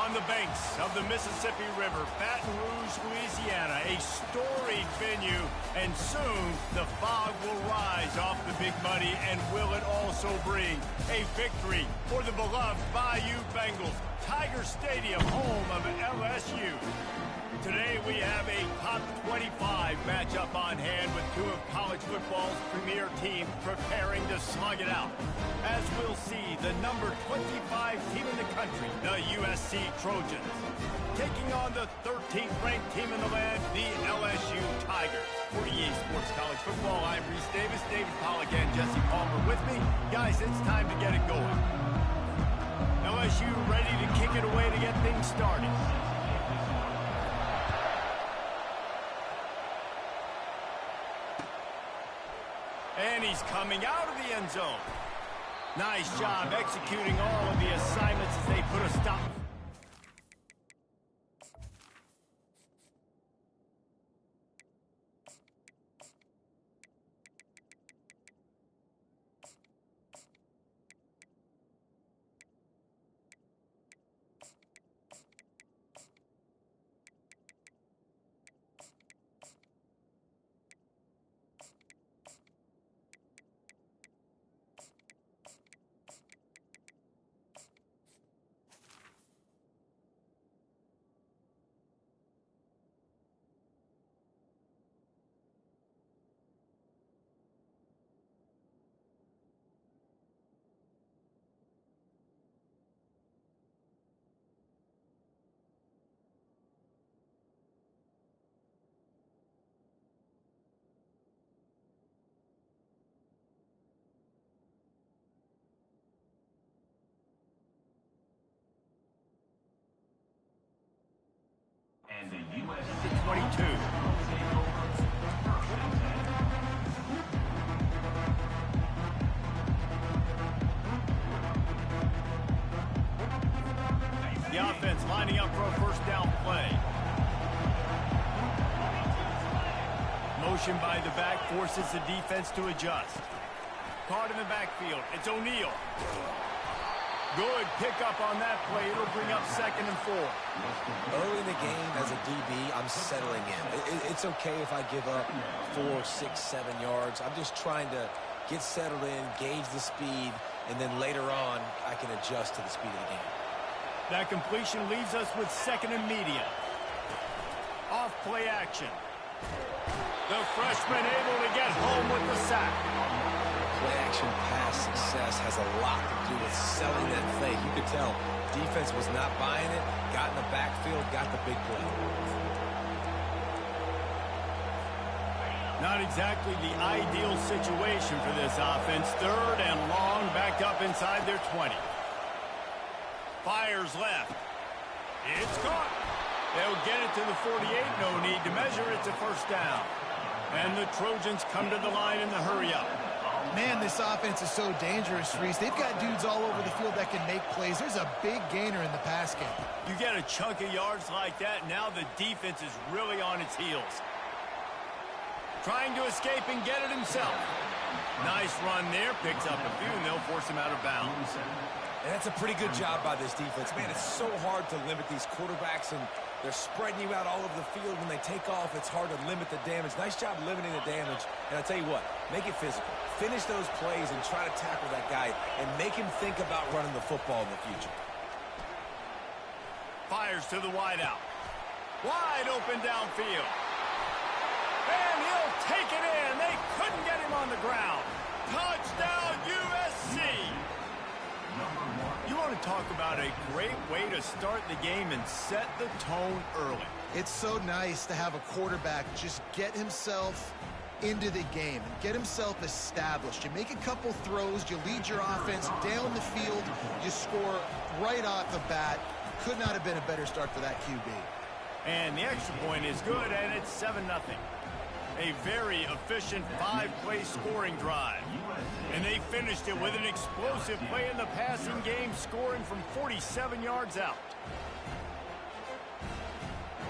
On the banks of the Mississippi River, Baton Rouge, Louisiana, a storied venue, and soon the fog will rise off the Big Muddy, and will it also bring a victory for the beloved Bayou Bengals, Tiger Stadium, home of LSU. Today we have a top 25 matchup on hand with two of college football's premier teams preparing to slug it out. As we'll see, the number 25 team in the country, the USC Trojans, taking on the 13th ranked team in the land, the LSU Tigers. For EA Sports College Football, I'm Reese Davis, David Pollack, and Jesse Palmer with me. Guys, it's time to get it going. LSU ready to kick it away to get things started. And he's coming out of the end zone. Nice job executing all of the assignments as they put a stop. And the U.S. 22. The offense lining up for a first down play. Motion by the back forces the defense to adjust. Caught in the backfield. It's O'Neal. Good pickup on that play. It'll bring up 2nd and 4. Early in the game, as a DB, I'm settling in. It's okay if I give up 4, 6, 7 yards. I'm just trying to get settled in, gauge the speed, and then later on, I can adjust to the speed of the game. That completion leaves us with 2nd and medium. Off play action. The freshman able to get home with the sack. Play-action pass success has a lot to do with selling that play. You could tell defense was not buying it, got in the backfield, got the big play. Not exactly the ideal situation for this offense. 3rd and long, backed up inside their 20. Fires left. It's caught. They'll get it to the 48. No need to measure. It's a first down. And the Trojans come to the line in the hurry-up. Man, this offense is so dangerous, Reese. They've got dudes all over the field that can make plays. There's a big gainer in the pass game. You get a chunk of yards like that, now the defense is really on its heels. Trying to escape and get it himself. Nice run there. Picks up a few, and they'll force him out of bounds. And that's a pretty good job by this defense. Man, it's so hard to limit these quarterbacks, and they're spreading you out all over the field. When they take off, it's hard to limit the damage. Nice job limiting the damage. And I'll tell you what, make it physical. Finish those plays and try to tackle that guy and make him think about running the football in the future. Fires to the wideout. Wide open downfield. And he'll take it in. They couldn't get him on the ground. Touchdown, USC. You want to talk about a great way to start the game and set the tone early. It's so nice to have a quarterback just get himself into the game and get himself established. You make a couple throws, you lead your offense down the field, you score right off the bat. Could not have been a better start for that QB. And the extra point is good, and it's 7-0. A very efficient 5-play scoring drive. And they finished it with an explosive play in the passing game, scoring from 47 yards out.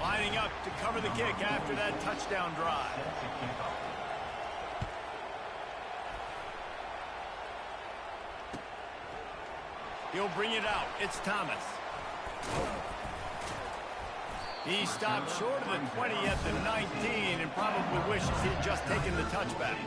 Lining up to cover the kick after that touchdown drive. He'll bring it out. It's Thomas. He stopped short of the 20 at the 19 and probably wishes he had just taken the touchback.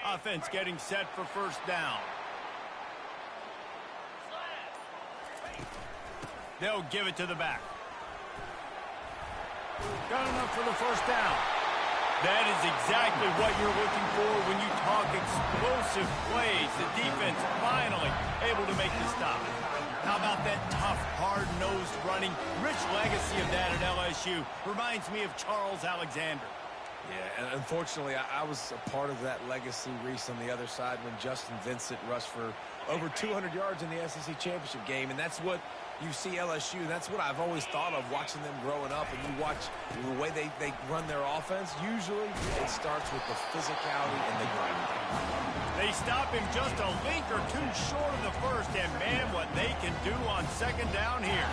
Offense getting set for first down. They'll give it to the back. Got enough for the first down. That is exactly what you're looking for when you talk explosive plays. The defense finally able to make the stop. How about that tough, hard-nosed running? Rich legacy of that at LSU. Reminds me of Charles Alexander. Yeah, and unfortunately, I was a part of that legacy, Reese, on the other side when Justin Vincent rushed for over 200 yards in the SEC championship game, and that's what you see LSU. That's what I've always thought of watching them growing up, and you watch the way they run their offense. Usually, it starts with the physicality and the grind. They stop him just a link or two short of the first, and man, what they can do on second down here.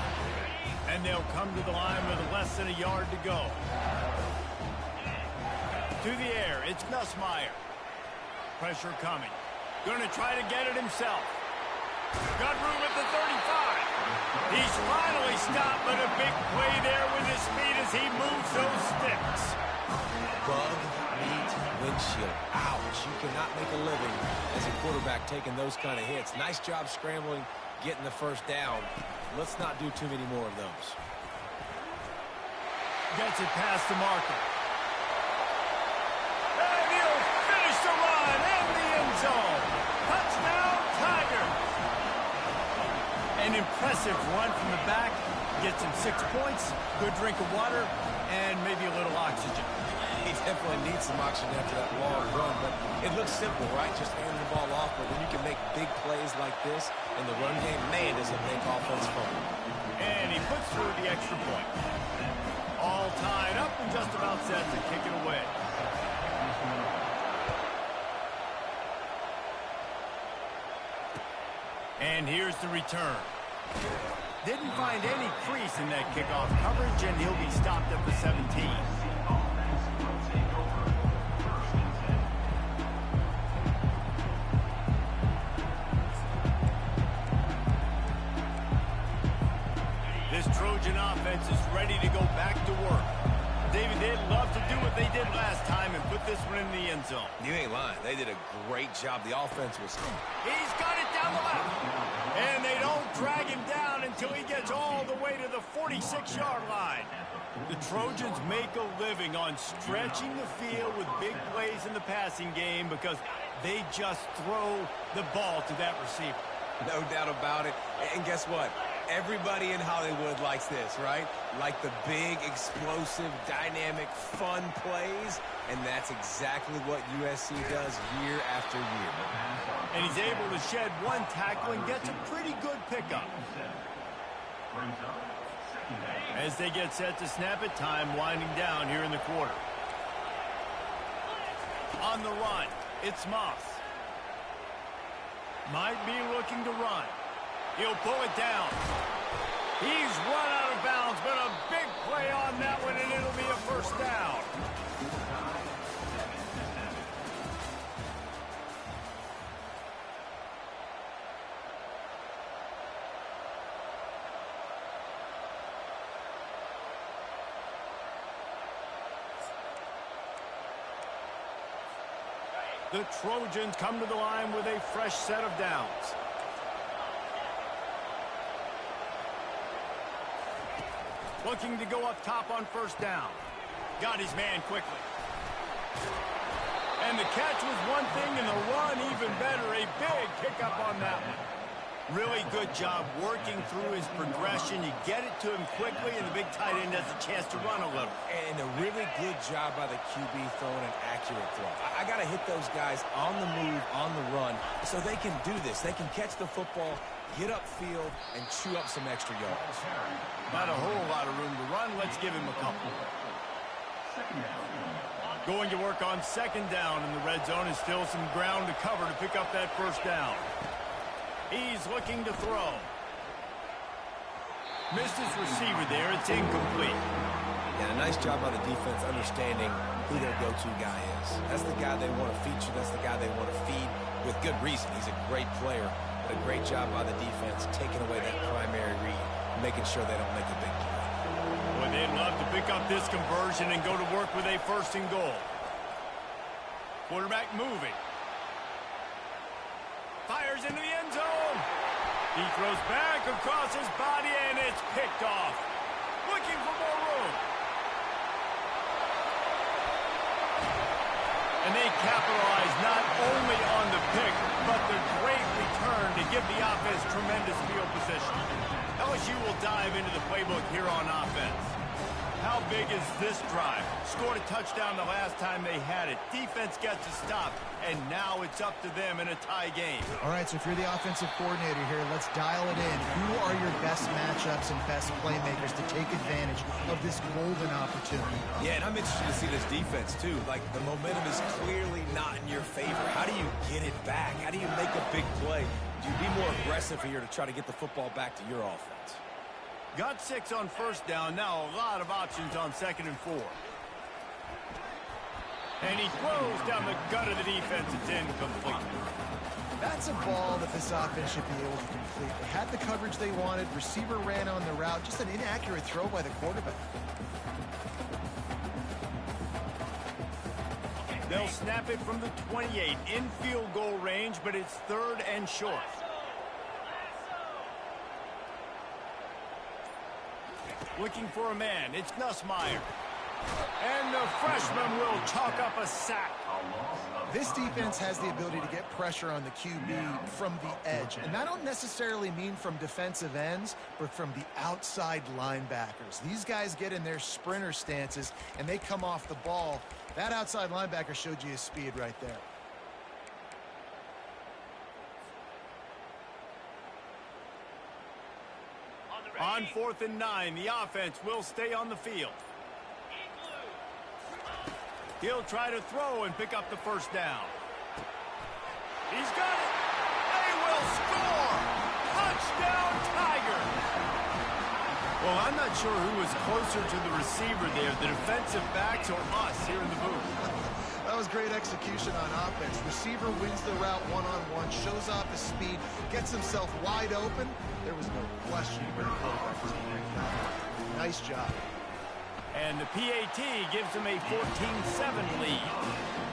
And they'll come to the line with less than a yard to go. To the air, it's Nussmeier. Pressure coming. Going to try to get it himself. Got room at the 35. He's finally stopped, but a big play there with his speed as he moves those sticks. Bug meat windshield. Ouch. You cannot make a living as a quarterback taking those kind of hits. Nice job scrambling, getting the first down. Let's not do too many more of those. Gets it past the marker. And he'll finish the run in the end zone. Touchdown, Tigers. An impressive run from the back. Gets him 6 points, good drink of water, and maybe a little oxygen. He definitely needs some oxygen after that long run, but it looks simple, right? Just handing the ball off, but when you can make big plays like this in the run game, man, does it make offense fun. And he puts through the extra point. All tied up and just about set to kick it away. And here's the return. Didn't find any crease in that kickoff coverage, and he'll be stopped at the 17. This Trojan offense is ready to go back to work. David, they'd love to do what they did last time and put this one in the end zone. You ain't lying. They did a great job. The offense was... He's got it down the left. And they don't drag him down until he gets all the way to the 46-yard line. The Trojans make a living on stretching the field with big plays in the passing game because they just throw the ball to that receiver. No doubt about it. And guess what? Everybody in Hollywood likes this, right? Like the big, explosive, dynamic, fun plays. And that's exactly what USC does year after year. And he's able to shed one tackle and gets a pretty good pickup. As they get set to snap it, time winding down here in the quarter. On the run, it's Moss. Might be looking to run. He'll pull it down. He's run out of bounds, but a big play on that one, and it'll be a first down. The Trojans come to the line with a fresh set of downs. Looking to go up top on first down. Got his man quickly. And the catch was one thing, and the run even better. A big pickup on that one. Really good job working through his progression. You get it to him quickly, and the big tight end has a chance to run a little. And a really good job by the QB throwing an accurate throw. I got to hit those guys on the move, on the run, so they can do this. They can catch the football, get upfield, and chew up some extra yards. Not a whole lot of room to run. Let's give him a couple. Going to work on second down in the red zone, and still some ground to cover to pick up that first down. He's looking to throw. Missed his receiver there. It's incomplete. And a nice job by the defense understanding who their go-to guy is. That's the guy they want to feature. That's the guy they want to feed with good reason. He's a great player, but a great job by the defense taking away that primary read, making sure they don't make a big play. Boy, they'd love to pick up this conversion and go to work with a 1st and goal. Quarterback moving. Fires into the end zone. He throws back across his body, and it's picked off. Looking for more room. And they capitalize not only on the pick, but the great return to give the offense tremendous field position. LSU will dive into the playbook here on offense. How big is this drive? Scored a touchdown the last time they had it. Defense gets a stop, and now it's up to them in a tie game. All right, so if you're the offensive coordinator here, let's dial it in. Who are your best matchups and best playmakers to take advantage of this golden opportunity? Yeah, and I'm interested to see this defense, too. Like, the momentum is clearly not in your favor. How do you get it back? How do you make a big play? Do you be more aggressive here to try to get the football back to your offense? Got 6 on 1st down. Now a lot of options on 2nd and 4. And he throws down the gut of the defense. It's incomplete. That's a ball that this offense should be able to complete. They had the coverage they wanted. Receiver ran on the route. Just an inaccurate throw by the quarterback. They'll snap it from the 28 in field goal range, but it's 3rd and short. Looking for a man. It's Nussmeier. And the freshman will chalk up a sack. This defense has the ability to get pressure on the QB from the edge. And that don't necessarily mean from defensive ends, but from the outside linebackers. These guys get in their sprinter stances, and they come off the ball. That outside linebacker showed you his speed right there. On 4th and 9, the offense will stay on the field. He'll try to throw and pick up the 1st down. He's got it. They will score. Touchdown, Tigers. Well, I'm not sure who was closer to the receiver there, the defensive backs or us here in the booth. That was great execution on offense. Receiver wins the route one-on-one, shows off his speed, gets himself wide open. There was no question where the quarterback was going. Nice job. And the PAT gives him a 14-7 lead.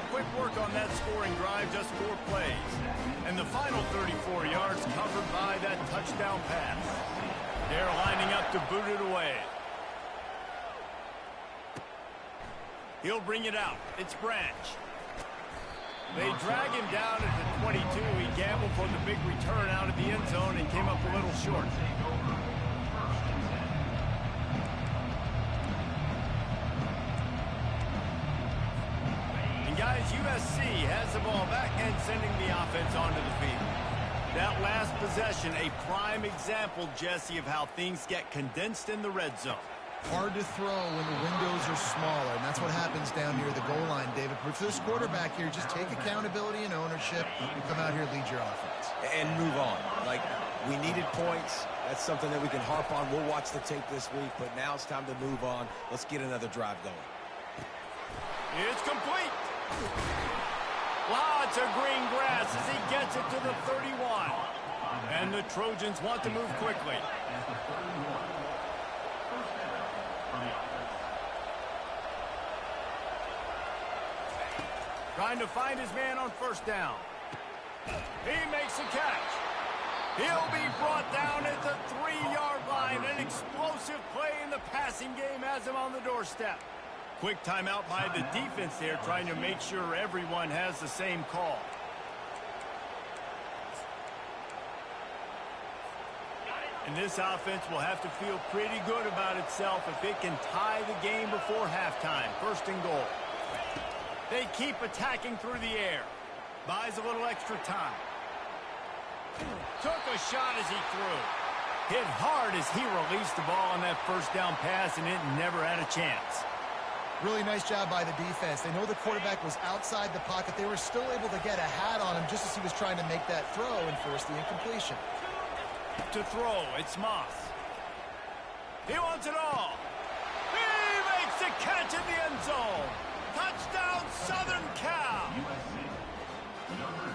Quick work on that scoring drive, just 4 plays. And the final 34 yards covered by that touchdown pass. They're lining up to boot it away. He'll bring it out. It's Branch. They drag him down at the 22. He gambled for the big return out of the end zone and came up a little short. And guys, USC has the ball back and sending the offense onto the field. That last possession, a prime example, Jesse, of how things get condensed in the red zone. Hard to throw when the windows are smaller, and that's what happens down near the goal line, David. But for this quarterback here, just take accountability and ownership and come out here and lead your offense. And move on. Like, we needed points. That's something that we can harp on. We'll watch the tape this week, but now it's time to move on. Let's get another drive going. It's complete. Lots of green grass as he gets it to the 31. And the Trojans want to move quickly. Trying to find his man on 1st down. He makes a catch. He'll be brought down at the 3-yard line. An explosive play in the passing game has him on the doorstep. Quick timeout by the defense there, trying to make sure everyone has the same call. And this offense will have to feel pretty good about itself if it can tie the game before halftime. 1st and goal. They keep attacking through the air. Buys a little extra time. Took a shot as he threw. Hit hard as he released the ball on that 1st down pass, and it never had a chance. Really nice job by the defense. They know the quarterback was outside the pocket. They were still able to get a hat on him just as he was trying to make that throw and force the incompletion. To throw, it's Moss. He wants it all. He makes the catch in the end zone. Touchdown, Southern Cal.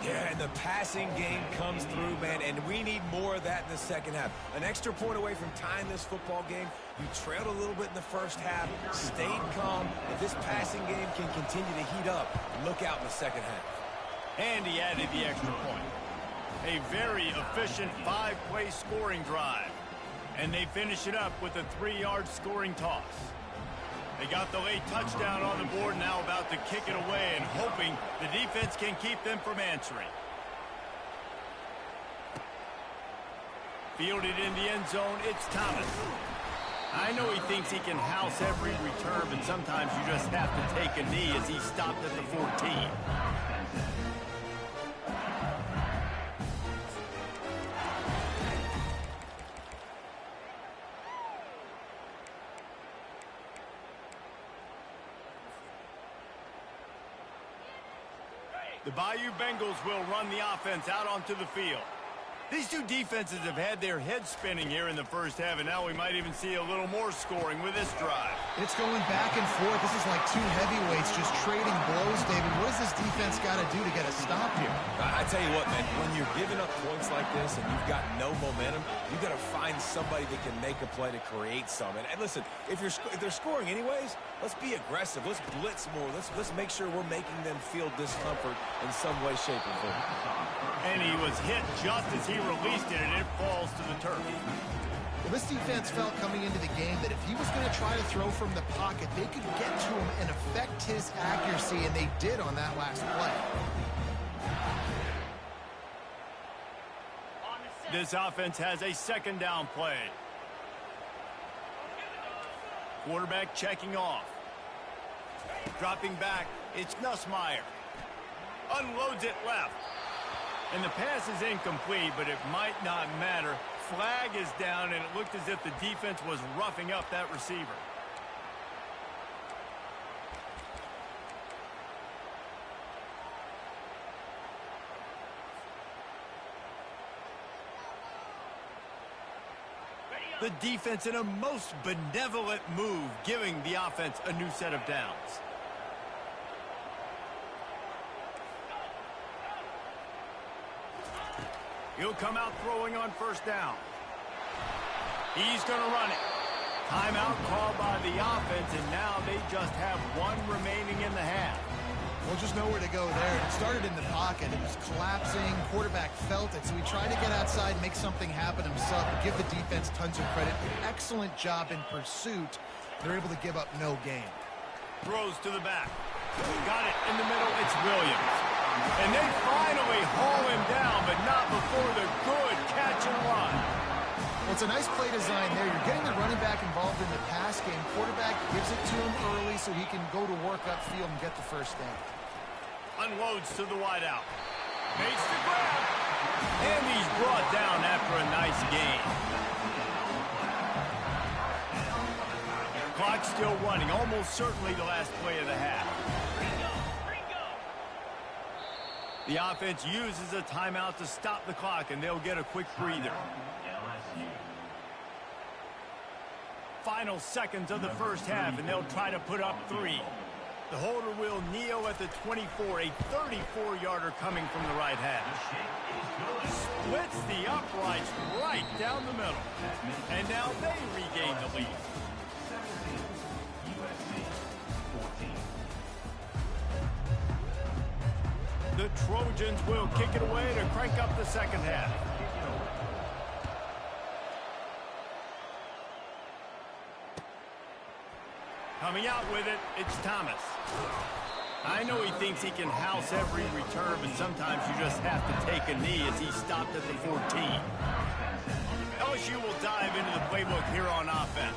Yeah, and the passing game comes through, man, and we need more of that in the second half. An extra point away from tying this football game. You trailed a little bit in the first half, stayed calm. If this passing game can continue to heat up, look out in the second half. And he added the extra point. A very efficient 5-play scoring drive. And they finish it up with a 3-yard scoring toss. They got the late touchdown on the board, now about to kick it away and hoping the defense can keep them from answering. Fielded in the end zone, it's Thomas. I know he thinks he can house every return, but sometimes you just have to take a knee as he stopped at the 14. The Bayou Bengals will run the offense out onto the field. These two defenses have had their heads spinning here in the first half, and now we might even see a little more scoring with this drive. It's going back and forth. This is like two heavyweights just trading blows, David. What does this defense got to do to get a stop here? I tell you what, man, when you're giving up points like this and you've got no momentum, you've got to find somebody that can make a play to create some. And listen, if they're scoring anyways, let's be aggressive. Let's blitz more. Let's make sure we're making them feel discomfort in some way, shape, or form. And he was hit just as he released it, and it falls to the turf. Well, this defense felt coming into the game that if he was going to try to throw from the pocket, they could get to him and affect his accuracy, and they did on that last play. This offense has a second down play. Quarterback checking off. Dropping back, it's Nussmeier. Unloads it left. And the pass is incomplete, but it might not matter. Flag is down, and it looked as if the defense was roughing up that receiver. The defense in a most benevolent move, giving the offense a new set of downs. He'll come out throwing on first down. He's going to run it. Timeout called by the offense, and now they just have one remaining in the half. Well, just nowhere to go there. It started in the pocket. It was collapsing. Quarterback felt it, so he tried to get outside, make something happen himself, but give the defense tons of credit. Excellent job in pursuit. They're able to give up no gain. Throws to the back. Got it in the middle. It's Williams. And they finally haul him down, but not before the good catch and run. Well, it's a nice play design there. You're getting the running back involved in the pass game. Quarterback gives it to him early so he can go to work upfield and get the first down. Unloads to the wideout. Makes the grab. And he's brought down after a nice gain. Clock's still running. Almost certainly the last play of the half. The offense uses a timeout to stop the clock, and they'll get a quick breather. Final seconds of the first half, and they'll try to put up 3. The holder will kneel at the 24, a 34-yarder coming from the right half. Splits the uprights right down the middle. And now they regain the lead. The Trojans will kick it away to crank up the second half. Coming out with it, it's Thomas. I know he thinks he can house every return, but sometimes you just have to take a knee as he stopped at the 14. LSU will dive into the playbook here on offense.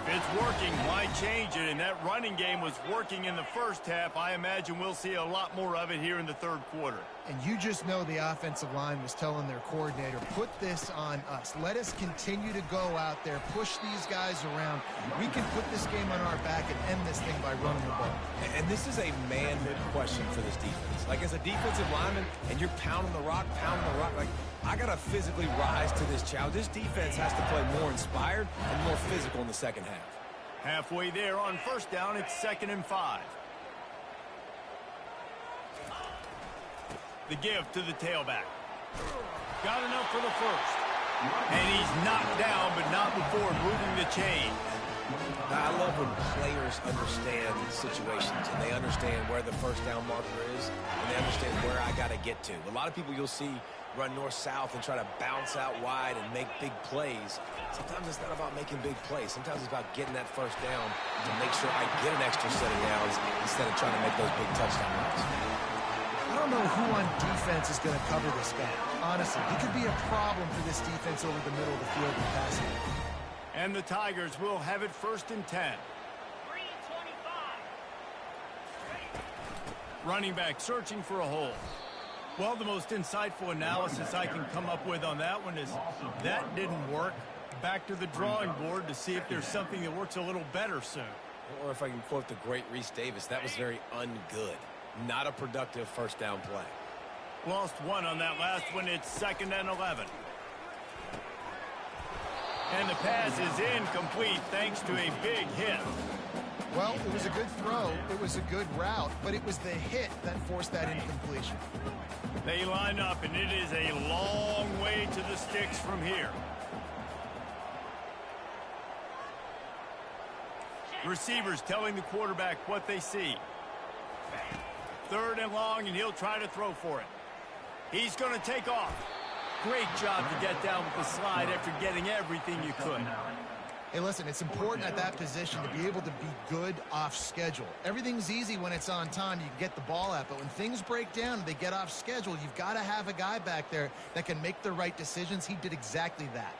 If it's working, why change it? And that running game was working in the first half. I imagine we'll see a lot more of it here in the third quarter. And you just know the offensive line was telling their coordinator, put this on us. Let us continue to go out there, push these guys around. We can put this game on our back and end this thing by running the ball. And this is a manhood question for this defense. Like, as a defensive lineman, and you're pounding the rock, like, I got to physically rise to this challenge. This defense has to play more inspired and more physical in the second half. Halfway there on first down, it's 2nd and 5. The give to the tailback. Got enough for the first. And he's knocked down, but not before moving the chain. I love when players understand situations and they understand where the first down marker is and they understand where I got to get to. A lot of people you'll see run north-south and try to bounce out wide and make big plays. Sometimes it's not about making big plays. Sometimes it's about getting that first down to make sure I get an extra set of downs instead of trying to make those big touchdown runs. I don't know who on defense is going to cover this guy. Honestly, he could be a problem for this defense over the middle of the field in passing. And the Tigers will have it 1st and 10. Running back searching for a hole. Well, the most insightful analysis I can come up with on that one is that didn't work. Back to the drawing board to see if there's something that works a little better soon. Or if I can quote the great Reese Davis, that was very ungood. Not a productive first down play. Lost one on that last one. It's 2nd and 11. And the pass is incomplete thanks to a big hit. Well, it was a good throw. It was a good route, but it was the hit that forced that incompletion. They line up, and it is a long way to the sticks from here. Receivers telling the quarterback what they see. 3rd and long, and he'll try to throw for it. He's going to take off. Great job to get down with the slide after getting everything you could. Hey, listen, it's important at that position to be able to be good off schedule. Everything's easy when it's on time. You can get the ball out, but when things break down and they get off schedule, you've got to have a guy back there that can make the right decisions. He did exactly that.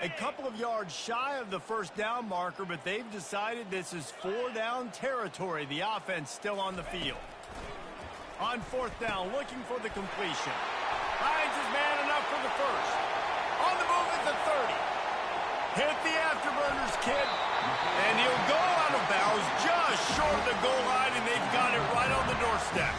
A couple of yards shy of the first down marker, but they've decided this is 4-down territory. The offense still on the field. On 4th down, looking for the completion. Finds his man enough for the first. On the move at the 30. Hit the afterburners, kid. And he'll go out of bounds just short of the goal line, and they've got it right on the doorstep.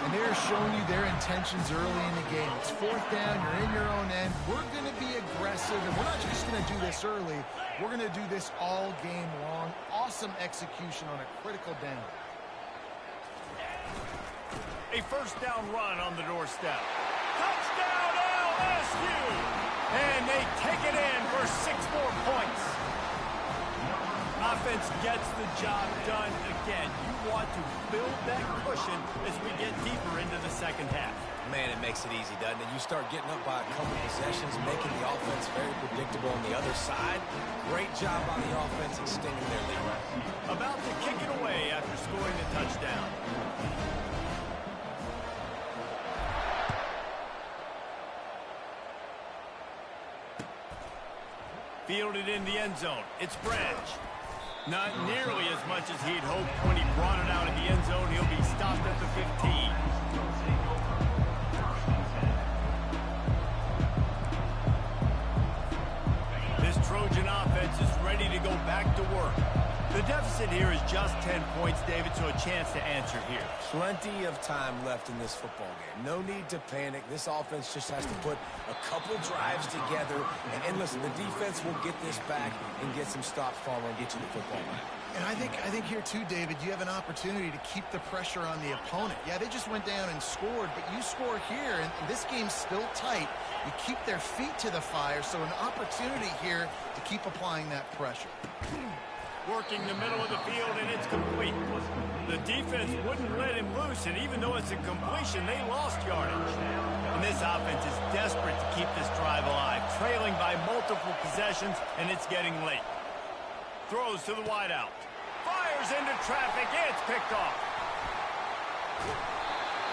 And they're showing you their intentions early in the game. It's 4th down, you're in your own end. We're going to be aggressive, and we're not just going to do this early. We're going to do this all game long. Awesome execution on a critical down. A first down run on the doorstep. Touchdown, LSU! And they take it in for 6 more points. Offense gets the job done again. You want to build that cushion as we get deeper into the second half. Man, it makes it easy, doesn't it? You start getting up by a couple possessions, making the offense very predictable on the other side. Great job by the offense extending their lead. About to kick it away after scoring the touchdown. Fielded in the end zone. It's Branch. Not nearly as much as he'd hoped when he brought it out of the end zone. He'll be stopped at the 15. This Trojan offense is ready to go back to work. The deficit here is just 10 points, David, so a chance to answer here. Plenty of time left in this football game. No need to panic. This offense just has to put a couple drives together. And listen, the defense will get this back and get some stops following and get you the football back. And I think here too, David, you have an opportunity to keep the pressure on the opponent. Yeah, they just went down and scored, but you score here, and this game's still tight. You keep their feet to the fire, so an opportunity here to keep applying that pressure. Working the middle of the field, and it's complete. The defense wouldn't let him loose, and even though it's a completion, they lost yardage. And this offense is desperate to keep this drive alive, trailing by multiple possessions, and it's getting late. Throws to the wideout. Fires into traffic. It's picked off.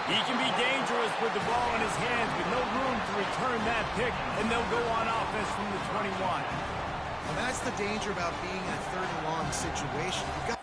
He can be dangerous with the ball in his hands, but no room to return that pick, and they'll go on offense from the 21. Well, that's the danger about being in a third and long situation. You've got